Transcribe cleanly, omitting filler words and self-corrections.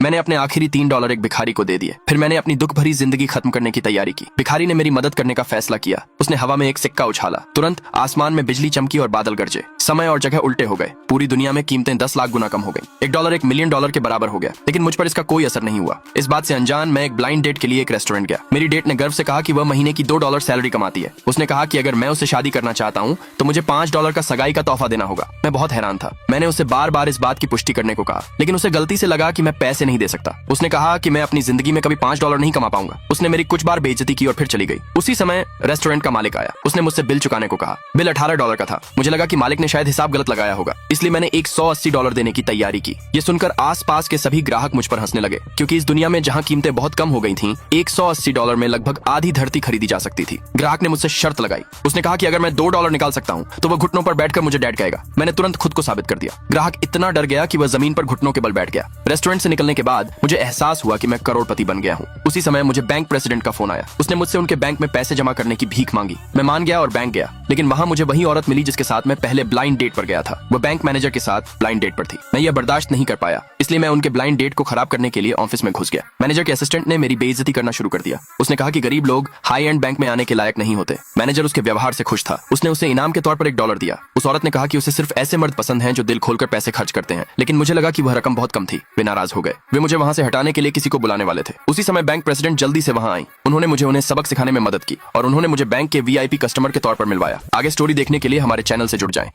मैंने अपने आखिरी $3 एक भिखारी को दे दिए। फिर मैंने अपनी दुख भरी जिंदगी खत्म करने की तैयारी की। भिखारी ने मेरी मदद करने का फैसला किया। उसने हवा में एक सिक्का उछाला। तुरंत आसमान में बिजली चमकी और बादल गरजे। समय और जगह उल्टे हो गए। पूरी दुनिया में कीमतें 10 लाख गुना कम हो गई। $1 $1 मिलियन के बराबर हो गया। लेकिन मुझ पर इसका कोई असर नहीं हुआ। इस बात से अनजान मैं एक ब्लाइंड डेट के लिए एक रेस्टोरेंट गया। मेरी डेट ने गर्व से कहा कि वह महीने की $2 सैलरी कमाती है। उसने कहा कि अगर मैं उससे शादी करना चाहता हूँ तो मुझे $5 का सगाई का तोहफा देना होगा। मैं बहुत हैरान था। मैंने उसे बार बार इस बात की पुष्टि करने को कहा, लेकिन उसे गलती से लगा कि मैं पैसे नहीं दे सकता। उसने कहा कि मैं अपनी जिंदगी में कभी $5 नहीं कमा पाऊंगा। उसने मेरी कुछ बार बेइज्जती की और फिर चली गई। उसी समय रेस्टोरेंट का मालिक आया। उसने मुझसे बिल चुकाने को कहा। बिल $18 का था। मुझे लगा कि मालिक ने शायद हिसाब गलत लगाया होगा, इसलिए मैंने $180 देने की तैयारी की। ये सुनकर आसपास के सभी ग्राहक मुझ पर हंसने लगे, क्योंकि इस दुनिया में जहां कीमतें बहुत कम हो गई थीं, $180 में लगभग आधी धरती खरीदी जा सकती थी। ग्राहक ने मुझसे शर्त लगाई। उसने कहा कि अगर मैं $2 निकाल सकता हूं तो वह घुटनों पर बैठकर मुझे डैड कहेगा। मैंने तुरंत खुद को साबित कर दिया। ग्राहक इतना डर गया कि वह जमीन पर घुटनों के बल बैठ गया। रेस्टोरेंट से निकलने के बाद मुझे एहसास हुआ कि मैं करोड़पति बन गया हूँ। उसी समय मुझे बैंक प्रेसिडेंट का फोन आया। उसने मुझसे उनके बैंक में पैसे जमा करने की भीख मांगी। मैं मान गया और बैंक गया, लेकिन वहां मुझे वही औरत मिली जिसके साथ मैं पहले ब्लाइंड डेट पर गया था। वह बैंक मैनेजर के साथ ब्लाइंड डेट पर थी। मैं यह बर्दाश्त नहीं कर पाया, इसलिए मैं उनके ब्लाइंड डेट को खराब करने के लिए ऑफिस में घुस गया। मैनेजर के असिस्टेंट ने मेरी बेइज्जती करना शुरू कर दिया। उसने कहा कि गरीब लोग हाई एंड बैंक में आने के लायक नहीं होते। मैनेजर उसके व्यवहार से खुश था। उसने उसे इनाम के तौर पर $1 दिया। उस औरत ने कहा कि उसे सिर्फ ऐसे मर्द पसंद हैं जो दिल खोलकर पैसे खर्च करते हैं, लेकिन मुझे लगा कि वह रकम बहुत कम थी। वे नाराज हो गए। वे मुझे वहां से हटाने के लिए किसी को बुलाने वाले थे। उसी समय बैंक प्रेसिडेंट जल्दी से वहां आई। उन्होंने मुझे उन्हें सबक सिखाने में मदद की और उन्होंने मुझे बैंक के VIP कस्टमर के तौर पर मिलवाया। आगे स्टोरी देखने के लिए हमारे चैनल से जुड़ जाएं।